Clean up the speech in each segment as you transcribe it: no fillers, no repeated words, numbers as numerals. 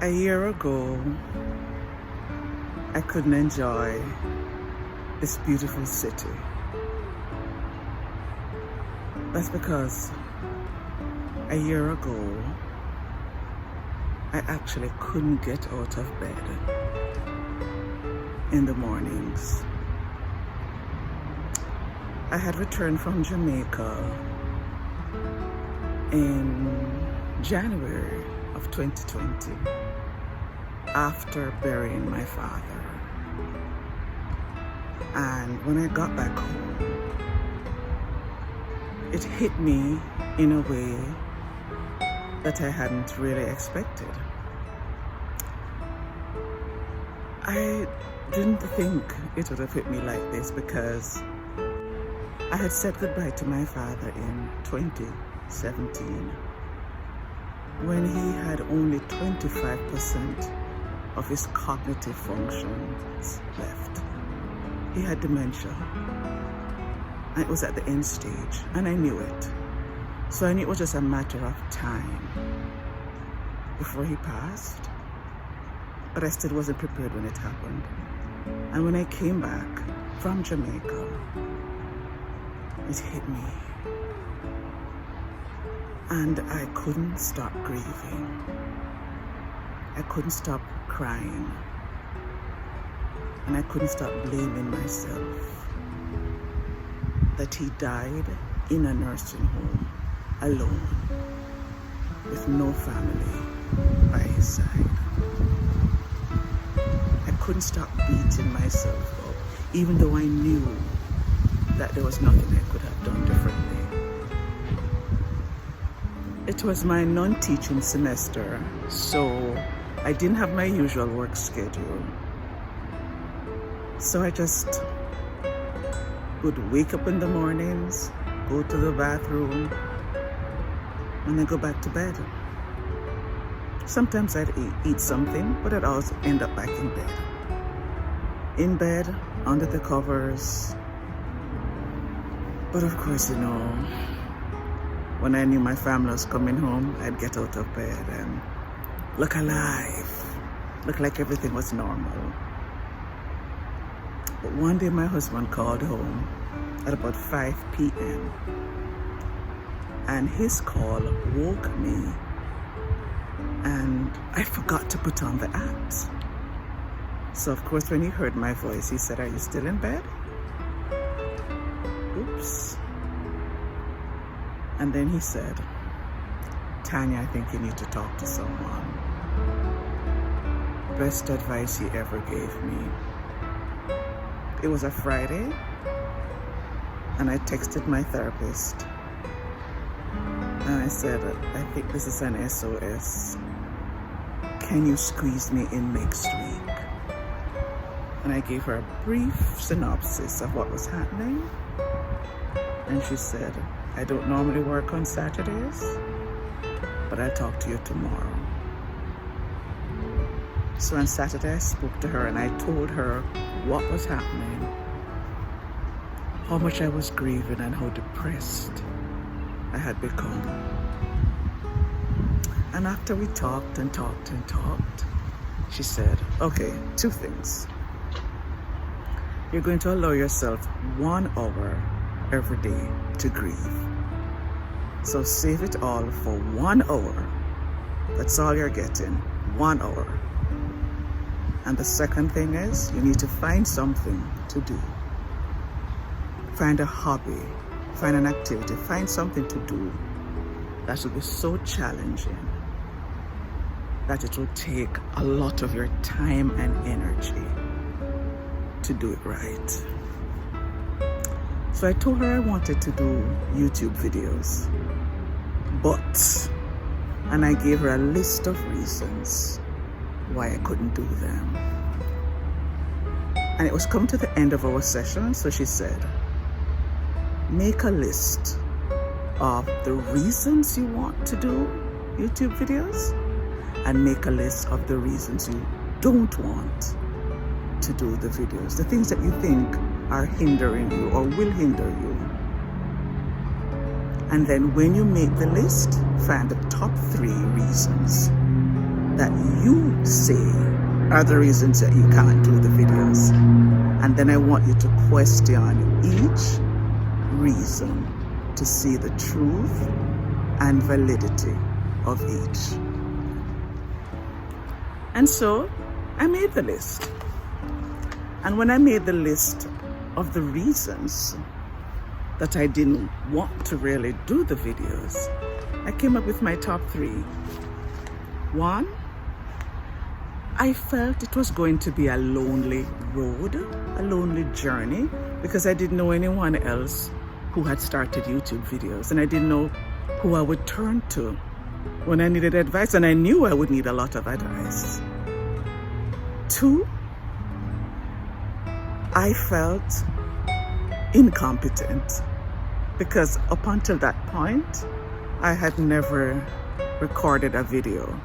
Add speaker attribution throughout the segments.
Speaker 1: A year ago, I couldn't enjoy this beautiful city. That's because a year ago, I actually couldn't get out of bed in the mornings. I had returned from Jamaica in January of 2020 after burying my father. And when I got back home, it hit me in a way that I hadn't really expected. I didn't think it would have hit me like this because I had said goodbye to my father in 2017 when he had only 25% of his cognitive functions left. He had dementia, and it was at the end stage, and I knew it. So I knew it was just a matter of time before he passed, but I still wasn't prepared when it happened. And when I came back from Jamaica, it hit me. And I couldn't stop grieving. I couldn't stop crying. And I couldn't stop blaming myself that he died in a nursing home, alone, with no family by his side. I couldn't stop beating myself up, even though I knew that there was nothing I could have done differently. It was my non-teaching semester, so I didn't have my usual work schedule. So I just would wake up in the mornings, go to the bathroom, and then go back to bed. Sometimes I'd eat something, but I'd also end up back in bed. In bed, under the covers. But of course, when I knew my family was coming home, I'd get out of bed and look alive, look like everything was normal. But one day my husband called home at about 5 p.m. and his call woke me, and I forgot to put on the act. So of course when he heard my voice, he said, "Are you still in bed?" Oops. And then he said, "Tanya, I think you need to talk to someone." Best advice he ever gave me. It was a Friday, and I texted my therapist. And I said, "I think this is an SOS. Can you squeeze me in next week?" And I gave her a brief synopsis of what was happening. And she said, "I don't normally work on Saturdays, but I'll talk to you tomorrow." So on Saturday I spoke to her and I told her what was happening, how much I was grieving and how depressed I had become. And after we talked and talked and talked, she said, "Okay, 2 things. You're going to allow yourself 1 hour every day to grieve. So save it all for 1 hour. That's all you're getting, 1 hour. And the second thing is, you need to find something to do. Find a hobby, find an activity, find something to do that will be so challenging that it will take a lot of your time and energy to do it right." So I told her I wanted to do YouTube videos, and I gave her a list of reasons why I couldn't do them. And it was coming to the end of our session, so she said, "Make a list of the reasons you want to do YouTube videos and make a list of the reasons you don't want to do the videos, the things that you think are hindering you or will hinder you. And then when you make the list, find the top 3 reasons that you say are the reasons that you can't do the videos. And then I want you to question each reason to see the truth and validity of each. And so I made the list. And when I made the list of the reasons that I didn't want to really do the videos, I came up with my top 3. 1, I felt it was going to be a lonely road, a lonely journey, because I didn't know anyone else who had started YouTube videos, and I didn't know who I would turn to when I needed advice, and I knew I would need a lot of advice. 2, I felt incompetent, because up until that point, I had never recorded a video.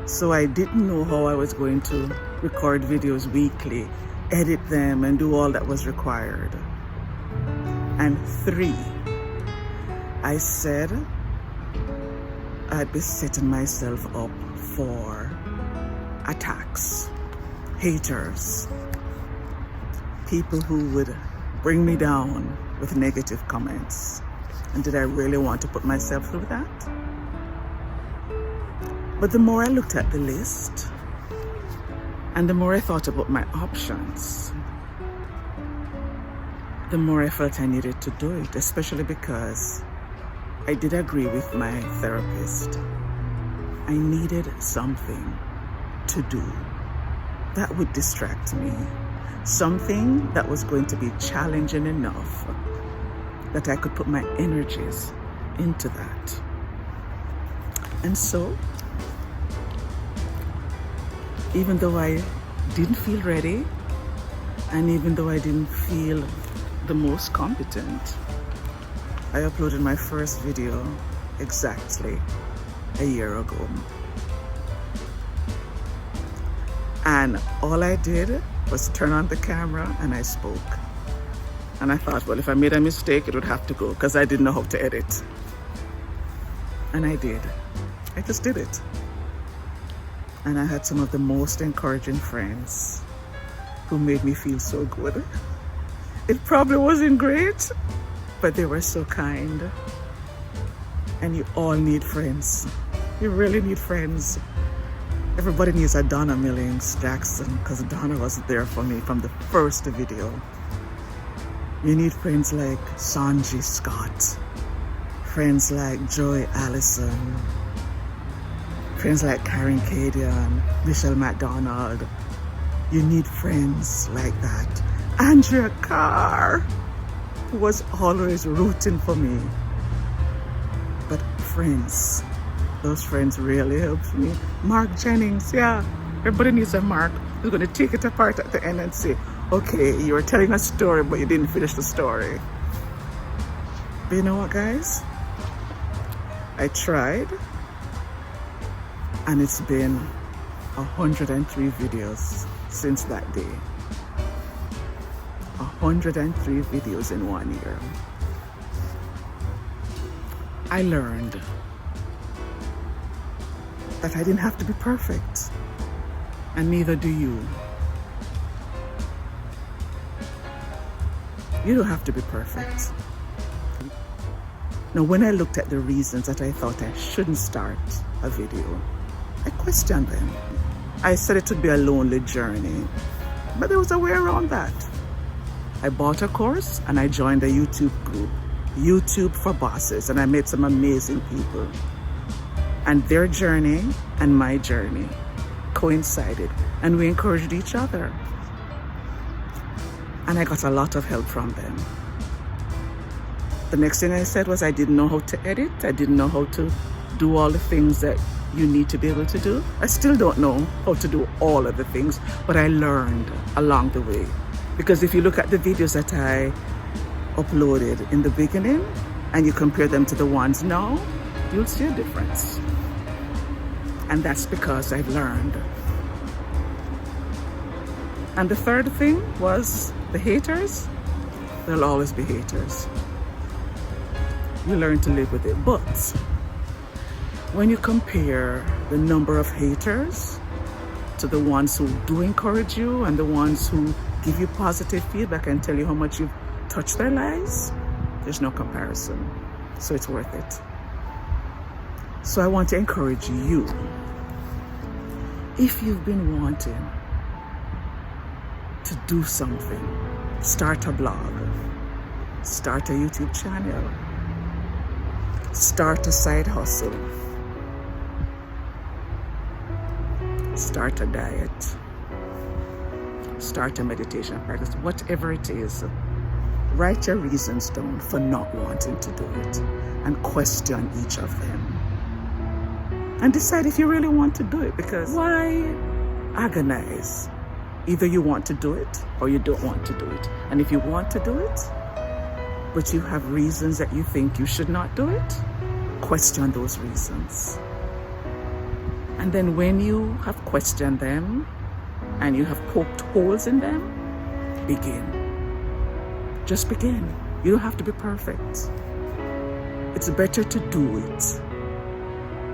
Speaker 1: So I didn't know how I was going to record videos weekly, edit them, and do all that was required. And 3, I said I'd be setting myself up for attacks, haters, people who would bring me down with negative comments. And did I really want to put myself through that? But the more I looked at the list, and the more I thought about my options, the more I felt I needed to do it, especially because I did agree with my therapist. I needed something to do that would distract me, something that was going to be challenging enough that I could put my energies into that. And so, even though I didn't feel ready, and even though I didn't feel the most competent, I uploaded my first video exactly a year ago. And all I did was turn on the camera and I spoke. And I thought, well, if I made a mistake, it would have to go, because I didn't know how to edit. And I did. I just did it. And I had some of the most encouraging friends who made me feel so good. It probably wasn't great, but they were so kind. And you all need friends. You really need friends. Everybody needs a Donna Millings Jackson, because Donna was there for me from the first video. You need friends like Sanji Scott, friends like Joy Allison, friends like Karen Cadian, Michelle McDonald. You need friends like that. Andrea Carr, who was always rooting for me. But friends, those friends really helped me. Mark Jennings, yeah. Everybody needs a Mark who's going to take it apart at the end and say, okay, you were telling a story, but you didn't finish the story. But you know what, guys? I tried. And it's been 103 videos since that day. 103 videos in 1 year. I learned that I didn't have to be perfect, and neither do you. You don't have to be perfect. Now, when I looked at the reasons that I thought I shouldn't start a video, I questioned them. I said it would be a lonely journey, but there was a way around that. I bought a course and I joined a YouTube group, YouTube for Bosses, and I met some amazing people. And their journey and my journey coincided, and we encouraged each other. And I got a lot of help from them. The next thing I said was I didn't know how to edit. I didn't know how to do all the things that you need to be able to do. I still don't know how to do all of the things, but I learned along the way. Because if you look at the videos that I uploaded in the beginning and you compare them to the ones now, you'll see a difference. And that's because I've learned. And the third thing was the haters. There'll always be haters. You learn to live with it. But When you compare the number of haters to the ones who do encourage you and the ones who give you positive feedback and tell you how much you've touched their lives, there's no comparison. So it's worth it. So I want to encourage you, if you've been wanting to do something, start a blog, start a YouTube channel, start a side hustle, start a diet, start a meditation practice, whatever it is, write your reasons down for not wanting to do it and question each of them. And decide if you really want to do it, because why agonize? Either you want to do it or you don't want to do it. And if you want to do it, but you have reasons that you think you should not do it, question those reasons. And then when you have questioned them and you have poked holes in them, begin. Just begin. You don't have to be perfect. It's better to do it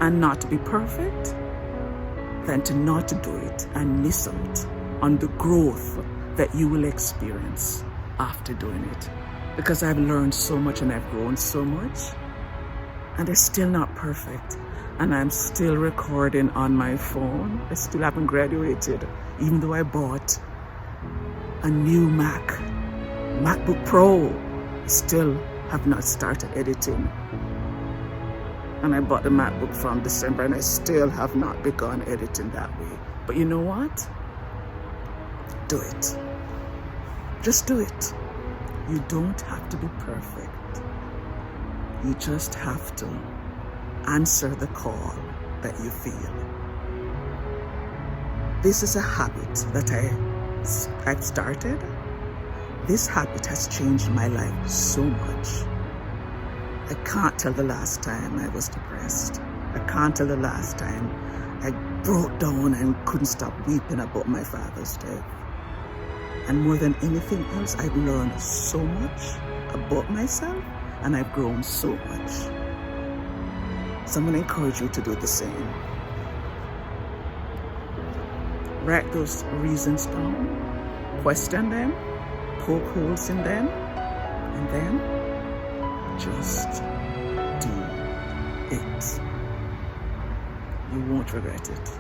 Speaker 1: and not be perfect than to not do it and miss out on the growth that you will experience after doing it. Because I've learned so much and I've grown so much, and they're still not perfect. And I'm still recording on my phone. I still haven't graduated, even though I bought a new MacBook Pro. I still have not started editing. And I bought the MacBook from December and I still have not begun editing that way. But you know what? Do it. Just do it. You don't have to be perfect. You just have to answer the call that you feel. This is a habit that I've started. This habit has changed my life so much. I can't tell the last time I was depressed. I can't tell the last time I broke down and couldn't stop weeping about my father's death. And more than anything else, I've learned so much about myself and I've grown so much. So I'm going to encourage you to do the same. Write those reasons down, question them, poke holes in them, and then just do it. You won't regret it.